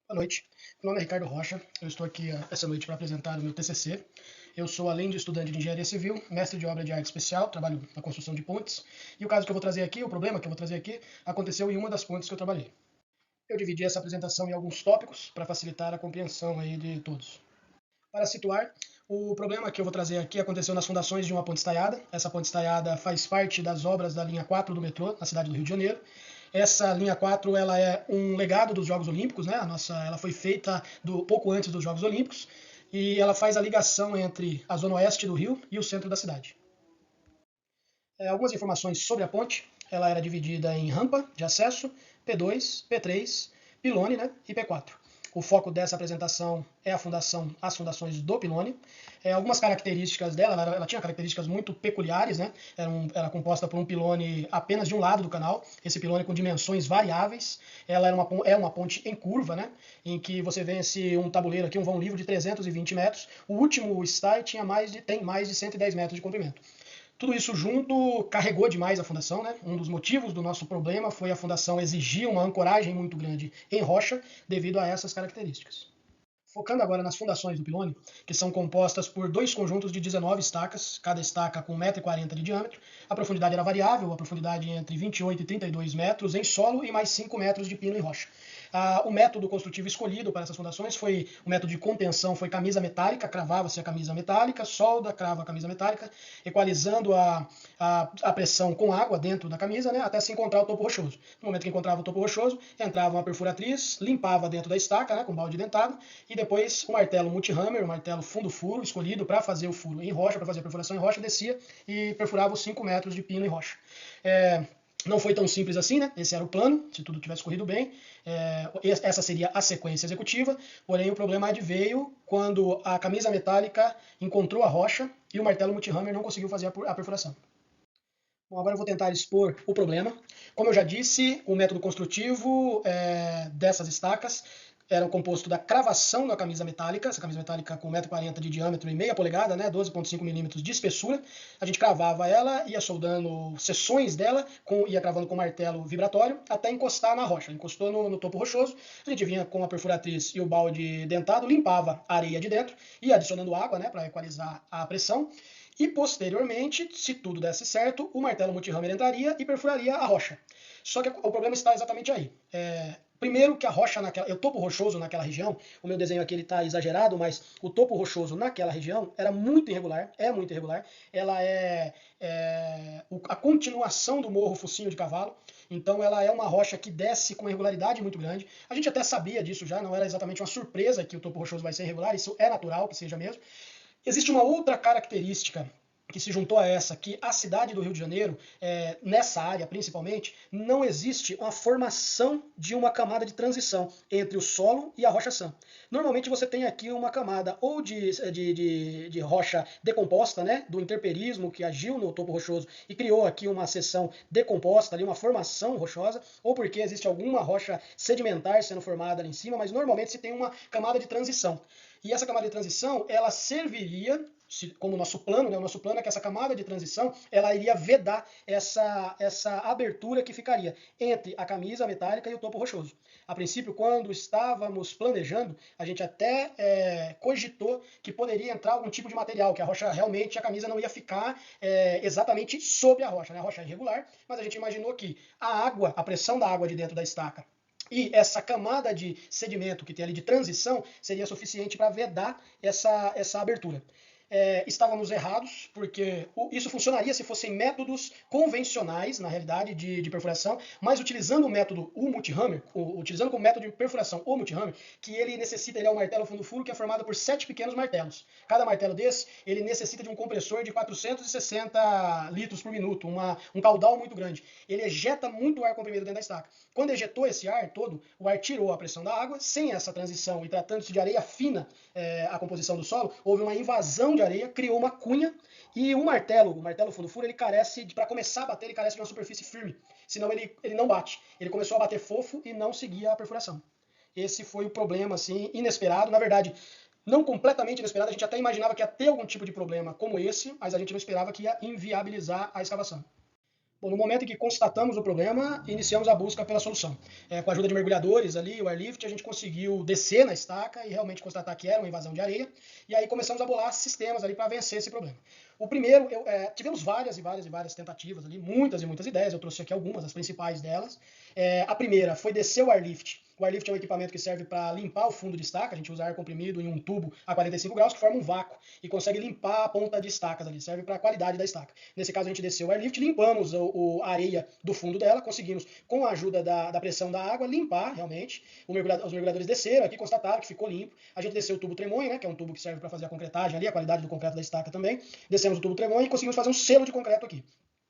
Boa noite, meu nome é Ricardo Rocha, eu estou aqui essa noite para apresentar o meu TCC. Eu sou, além de estudante de engenharia civil, mestre de obra de arte especial, trabalho na construção de pontes, e o caso que eu vou trazer aqui, o problema que eu vou trazer aqui, aconteceu em uma das pontes que eu trabalhei. Eu dividi essa apresentação em alguns tópicos para facilitar a compreensão aí de todos. Para situar, o problema que eu vou trazer aqui aconteceu nas fundações de uma ponte estaiada. Essa ponte estaiada faz parte das obras da linha 4 do metrô, na cidade do Rio de Janeiro. Essa linha 4 ela é um legado dos Jogos Olímpicos, né? Ela foi feita pouco antes dos Jogos Olímpicos e ela faz a ligação entre a zona oeste do Rio e o centro da cidade. Algumas informações sobre a ponte. Ela era dividida em rampa de acesso, P2, P3, pilone, né, e P4. O foco dessa apresentação é as fundações do pilone. Algumas características dela, ela tinha características muito peculiares, né? Era composta por um pilone apenas de um lado do canal, esse pilone com dimensões variáveis. Ela é uma ponte em curva, né? Em que você vence um tabuleiro aqui, um vão livre de 320 metros. O último stay tem mais de 110 metros de comprimento. Tudo isso junto carregou demais a fundação, né? Um dos motivos do nosso problema foi a fundação exigir uma ancoragem muito grande em rocha devido a essas características. Focando agora nas fundações do pilone, que são compostas por dois conjuntos de 19 estacas, cada estaca com 1,40 m de diâmetro. A profundidade era variável, a profundidade entre 28 e 32 metros em solo e mais 5 metros de pino em rocha. O método construtivo escolhido para essas fundações foi o método de contenção, foi camisa metálica, cravava-se a camisa metálica, solda, crava a camisa metálica, equalizando a pressão com água dentro da camisa, né, até se encontrar o topo rochoso. No momento que encontrava o topo rochoso, entrava uma perfuratriz, limpava dentro da estaca, né, com balde dentado, e depois o martelo multihammer, o martelo fundo furo, escolhido para fazer o furo em rocha, para fazer a perfuração em rocha, descia e perfurava os 5 metros de pino em rocha. Não foi tão simples assim, né? Esse era o plano, se tudo tivesse corrido bem. Essa seria a sequência executiva, porém o problema adveio quando a camisa metálica encontrou a rocha e o martelo multihammer não conseguiu fazer a perfuração. Bom, agora eu vou tentar expor o problema. Como eu já disse, o método construtivo dessas estacas era composto da cravação da camisa metálica, essa camisa metálica com 1,40 m de diâmetro e meia polegada, né, 12,5 milímetros de espessura. A gente cravava ela, ia soldando seções dela, ia cravando com martelo vibratório, até encostar na rocha. Encostou no topo rochoso, a gente vinha com a perfuratriz e o balde dentado, limpava a areia de dentro, ia adicionando água, né, para equalizar a pressão. E posteriormente, se tudo desse certo, o martelo multihammer entraria e perfuraria a rocha. Só que o problema está exatamente aí. Primeiro que a rocha o topo rochoso naquela região, o meu desenho aqui ele está exagerado, mas o topo rochoso naquela região era muito irregular, é muito irregular. Ela a continuação do morro Focinho de Cavalo, então ela é uma rocha que desce com irregularidade muito grande. A gente até sabia disso já, não era exatamente uma surpresa que o topo rochoso vai ser irregular, isso é natural que seja mesmo. Existe uma outra característica que se juntou a essa, que a cidade do Rio de Janeiro, nessa área principalmente, não existe uma formação de uma camada de transição entre o solo e a rocha sã. Normalmente você tem aqui uma camada ou de rocha decomposta, né, do interperismo que agiu no topo rochoso e criou aqui uma seção decomposta, ali, uma formação rochosa, ou porque existe alguma rocha sedimentar sendo formada ali em cima, mas normalmente se tem uma camada de transição. E essa camada de transição, ela serviria, como o nosso plano, né? O nosso plano é que essa camada de transição, ela iria vedar essa abertura que ficaria entre a camisa metálica e o topo rochoso. A princípio, quando estávamos planejando, a gente até cogitou que poderia entrar algum tipo de material, que a rocha realmente, a camisa não ia ficar exatamente sobre a rocha, né? A rocha é irregular, mas a gente imaginou que a pressão da água de dentro da estaca, e essa camada de sedimento que tem ali de transição seria suficiente para vedar essa abertura. Estávamos errados, porque isso funcionaria se fossem métodos convencionais, na realidade, de perfuração, mas utilizando o método multihammer, utilizando como método de perfuração o multihammer, que ele é um martelo fundo furo que é formado por 7 pequenos martelos. Cada martelo desse, ele necessita de um compressor de 460 litros por minuto, um caudal muito grande. Ele ejeta muito ar comprimido dentro da estaca. Quando ejetou esse ar todo, o ar tirou a pressão da água, sem essa transição e tratando-se de areia fina, a composição do solo, houve uma invasão de areia, criou uma cunha, e o martelo fundo furo, ele carece, para começar a bater, ele carece de uma superfície firme, senão ele não bate. Ele começou a bater fofo e não seguia a perfuração. Esse foi o problema, assim, inesperado, na verdade, não completamente inesperado, a gente até imaginava que ia ter algum tipo de problema como esse, mas a gente não esperava que ia inviabilizar a escavação. Bom, no momento em que constatamos o problema, iniciamos a busca pela solução. Com a ajuda de mergulhadores ali, o airlift, a gente conseguiu descer na estaca e realmente constatar que era uma invasão de areia. E aí começamos a bolar sistemas ali para vencer esse problema. O primeiro, tivemos várias tentativas ali, muitas e muitas ideias. Eu trouxe aqui algumas, as principais delas. A primeira foi descer o airlift. O airlift é um equipamento que serve para limpar o fundo de estaca. A gente usa ar comprimido em um tubo a 45 graus que forma um vácuo e consegue limpar a ponta de estacas ali. Serve para a qualidade da estaca. Nesse caso, a gente desceu o airlift, limpamos a areia do fundo dela, conseguimos, com a ajuda da pressão da água, limpar realmente. Os mergulhadores desceram aqui, constataram que ficou limpo. A gente desceu o tubo tremonha, né, que é um tubo que serve para fazer a concretagem ali, a qualidade do concreto da estaca também. Descemos o tubo tremonha e conseguimos fazer um selo de concreto aqui.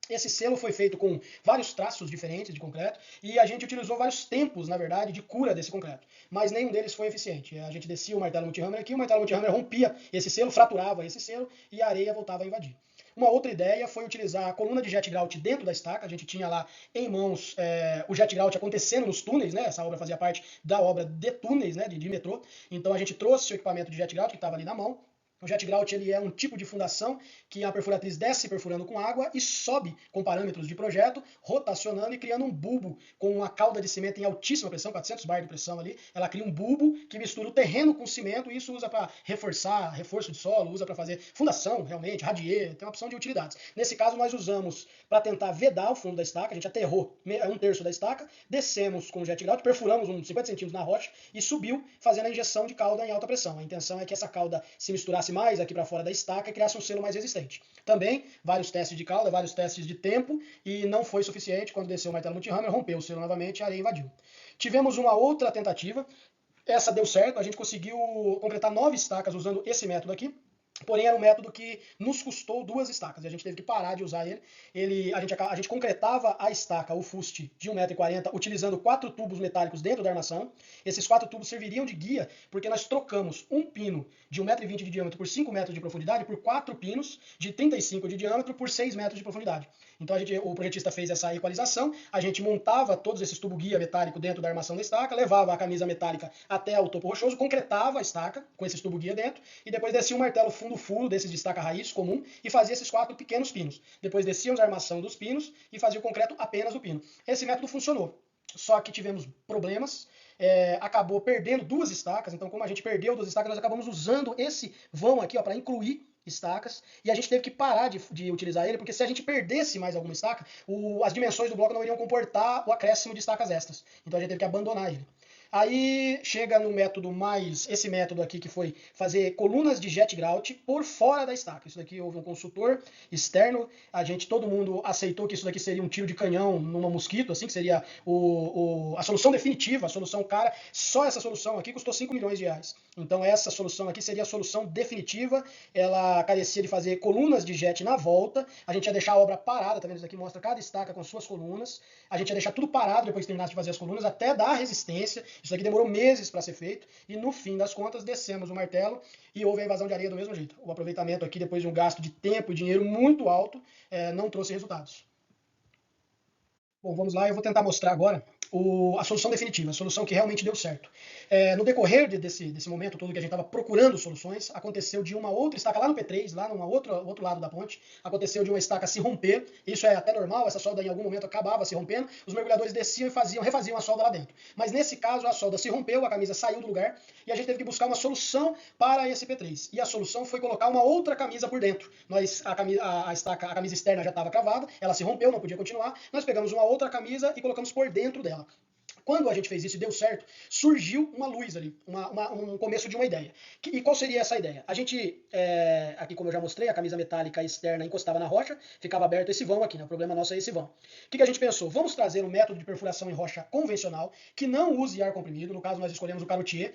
Esse selo foi feito com vários traços diferentes de concreto e a gente utilizou vários tempos, na verdade, de cura desse concreto, mas nenhum deles foi eficiente. A gente descia o martelo multihammer aqui, o martelo multihammer rompia esse selo, fraturava esse selo e a areia voltava a invadir. Uma outra ideia foi utilizar a coluna de jet grout dentro da estaca. A gente tinha lá em mãos o jet grout acontecendo nos túneis, né? Essa obra fazia parte da obra de túneis, né? de metrô. Então a gente trouxe o equipamento de jet grout que estava ali na mão. O jet grout ele é um tipo de fundação que a perfuratriz desce perfurando com água e sobe com parâmetros de projeto, rotacionando e criando um bulbo com uma cauda de cimento em altíssima pressão, 400 bar de pressão ali. Ela cria um bulbo que mistura o terreno com cimento e isso usa para reforçar, reforço de solo, usa para fazer fundação, realmente, radier, tem uma opção de utilidades. Nesse caso, nós usamos para tentar vedar o fundo da estaca, a gente aterrou 1/3 da estaca, descemos com o jet grout, perfuramos uns 50 centímetros na rocha e subiu fazendo a injeção de cauda em alta pressão. A intenção é que essa cauda se misturasse mais aqui para fora da estaca e criasse um selo mais resistente. Também, vários testes de cauda, vários testes de tempo, e não foi suficiente. Quando desceu o martelo multihammer, rompeu o selo novamente e a areia invadiu. Tivemos uma outra tentativa, essa deu certo, a gente conseguiu completar 9 estacas usando esse método aqui. Porém, era um método que nos custou 2 estacas e a gente teve que parar de usar ele. A gente concretava a estaca, o fuste, de 1,40 m, utilizando 4 tubos metálicos dentro da armação. Esses 4 tubos serviriam de guia, porque nós trocamos um pino de 1,20 m de diâmetro por 5 metros de profundidade por 4 pinos de 35 de diâmetro por 6 metros de profundidade. Então o projetista fez essa equalização, a gente montava todos esses tubos guia metálico dentro da armação da estaca, levava a camisa metálica até o topo rochoso, concretava a estaca com esses tubos guia dentro e depois descia um martelo fundo furo desses de estaca raiz comum e fazia esses 4 pequenos pinos. Depois descíamos a armação dos pinos e fazia o concreto apenas do pino. Esse método funcionou, só que tivemos problemas. Acabou perdendo 2 estacas, então como a gente perdeu 2 estacas, nós acabamos usando esse vão aqui para incluir estacas, e a gente teve que parar de utilizar ele, porque se a gente perdesse mais alguma estaca, as dimensões do bloco não iriam comportar o acréscimo de estacas extras. Então a gente teve que abandonar ele. Aí chega no método esse método aqui que foi fazer colunas de jet grout por fora da estaca. Isso daqui houve um consultor externo, todo mundo aceitou que isso daqui seria um tiro de canhão numa mosquito, assim, que seria a solução definitiva, a solução cara. Só essa solução aqui custou 5 milhões de reais. Então essa solução aqui seria a solução definitiva, ela carecia de fazer colunas de jet na volta, a gente ia deixar a obra parada, tá vendo? Isso aqui mostra cada estaca com suas colunas, a gente ia deixar tudo parado depois que terminasse de fazer as colunas, até dar resistência. Isso aqui demorou meses para ser feito e no fim das contas descemos o martelo e houve a invasão de areia do mesmo jeito. O aproveitamento aqui, depois de um gasto de tempo e dinheiro muito alto, não trouxe resultados. Bom, vamos lá, eu vou tentar mostrar agora a solução definitiva, a solução que realmente deu certo. No decorrer desse momento todo que a gente estava procurando soluções, aconteceu de uma outra estaca lá no P3, lá no outro lado da ponte, aconteceu de uma estaca se romper, isso é até normal, essa solda em algum momento acabava se rompendo, os mergulhadores desciam e refaziam a solda lá dentro. Mas nesse caso a solda se rompeu, a camisa saiu do lugar e a gente teve que buscar uma solução para esse P3. E a solução foi colocar uma outra camisa por dentro. A camisa externa já estava cravada, ela se rompeu, não podia continuar, nós pegamos uma outra camisa e colocamos por dentro dela. Quando a gente fez isso e deu certo, surgiu uma luz ali, um começo de uma ideia. E qual seria essa ideia? A gente, aqui como eu já mostrei, a camisa metálica externa encostava na rocha, ficava aberto esse vão aqui, né? O problema nosso é esse vão. O que a gente pensou? Vamos trazer um método de perfuração em rocha convencional, que não use ar comprimido, no caso nós escolhemos o carutier,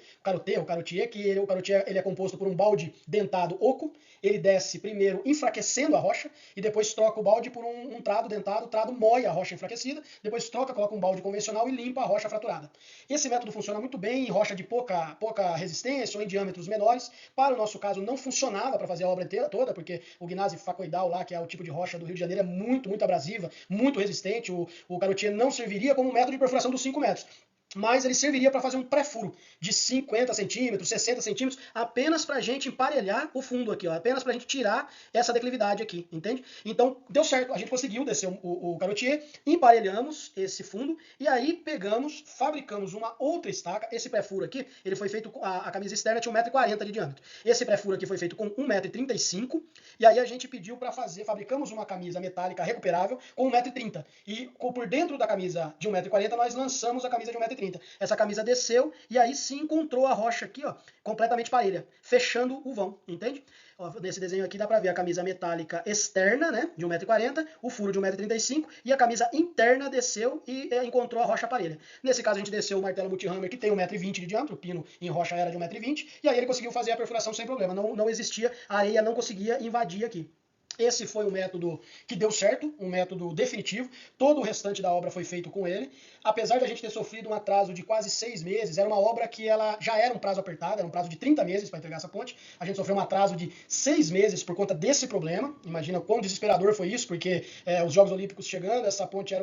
que o carutier ele é composto por um balde dentado oco, ele desce primeiro enfraquecendo a rocha, e depois troca o balde por um trado dentado, o trado moe a rocha enfraquecida, depois coloca um balde convencional e limpa a rocha fraturada. Esse método funciona muito bem em rocha de pouca resistência ou em diâmetros menores. Para o nosso caso não funcionava para fazer a obra inteira toda, porque o gnásio facoidal lá, que é o tipo de rocha do Rio de Janeiro, é muito abrasiva, muito resistente. O carutier não serviria como método de perfuração dos 5 metros. mas ele serviria para fazer um pré-furo de 50 centímetros, 60 centímetros, apenas para a gente emparelhar o fundo aqui, ó, apenas para a gente tirar essa declividade aqui, entende? Então, deu certo, a gente conseguiu descer o carotier, emparelhamos esse fundo, e aí pegamos, fabricamos uma outra estaca. Esse pré-furo aqui, ele foi feito, a camisa externa tinha 1,40 m de diâmetro. Esse pré-furo aqui foi feito com 1,35 m, e aí a gente pediu para fazer, fabricamos uma camisa metálica recuperável com 1,30 m. E por dentro da camisa de 1,40 m, nós lançamos a camisa de 1,30 m. Essa camisa desceu e aí sim encontrou a rocha aqui, ó, completamente parelha, fechando o vão, entende? Ó, nesse desenho aqui dá pra ver a camisa metálica externa, né, de 1,40 m, o furo de 1,35 m, e a camisa interna desceu e encontrou a rocha parelha. Nesse caso a gente desceu o martelo multihammer, que tem 1,20 m de diâmetro, o pino em rocha era de 1,20 m, e aí ele conseguiu fazer a perfuração sem problema, não existia, a areia não conseguia invadir aqui. Esse foi um método que deu certo, um método definitivo. Todo o restante da obra foi feito com ele. Apesar de a gente ter sofrido um atraso de quase 6 meses, era uma obra que ela já era um prazo apertado, era um prazo de 30 meses para entregar essa ponte. A gente sofreu um atraso de 6 meses por conta desse problema. Imagina o quão desesperador foi isso, porque os Jogos Olímpicos chegando, essa ponte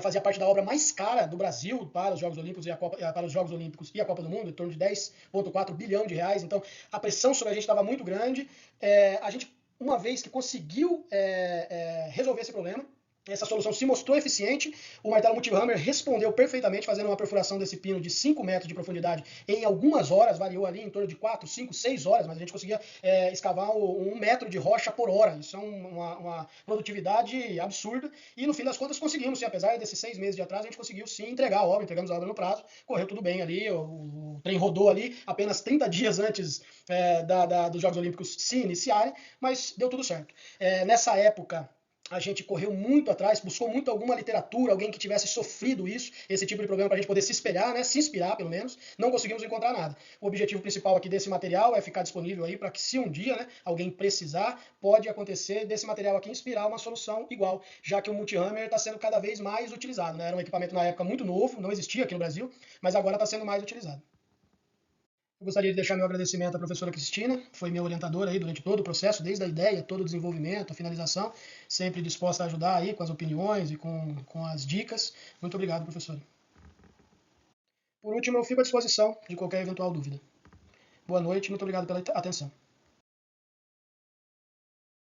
fazia parte da obra mais cara do Brasil para os Jogos Olímpicos para os Jogos Olímpicos e a Copa do Mundo, em torno de 10,4 bilhão de reais. Então a pressão sobre a gente estava muito grande. A gente, uma vez que conseguiu resolver esse problema, essa solução se mostrou eficiente, o martelo multihammer respondeu perfeitamente, fazendo uma perfuração desse pino de 5 metros de profundidade em algumas horas, variou ali em torno de 4, 5, 6 horas, mas a gente conseguia escavar 1 metro de rocha por hora. Isso é uma produtividade absurda, e no fim das contas conseguimos, sim, apesar desses 6 meses de atraso, a gente conseguiu sim entregar a obra, entregamos a obra no prazo, correu tudo bem ali, o trem rodou ali apenas 30 dias antes dos Jogos Olímpicos se iniciarem, mas deu tudo certo. Nessa época, a gente correu muito atrás, buscou muito alguma literatura, alguém que tivesse sofrido isso, esse tipo de problema, para a gente poder se espelhar, né, se inspirar pelo menos. Não conseguimos encontrar nada. O objetivo principal aqui desse material é ficar disponível aí para que, se um dia, né, alguém precisar, pode acontecer desse material aqui inspirar uma solução igual, já que o multihammer está sendo cada vez mais utilizado, né? Era um equipamento na época muito novo, não existia aqui no Brasil, mas agora está sendo mais utilizado. Eu gostaria de deixar meu agradecimento à professora Cristina, que foi minha orientadora aí durante todo o processo, desde a ideia, todo o desenvolvimento, a finalização, sempre disposta a ajudar aí com as opiniões e com as dicas. Muito obrigado, professora. Por último, eu fico à disposição de qualquer eventual dúvida. Boa noite, muito obrigado pela atenção.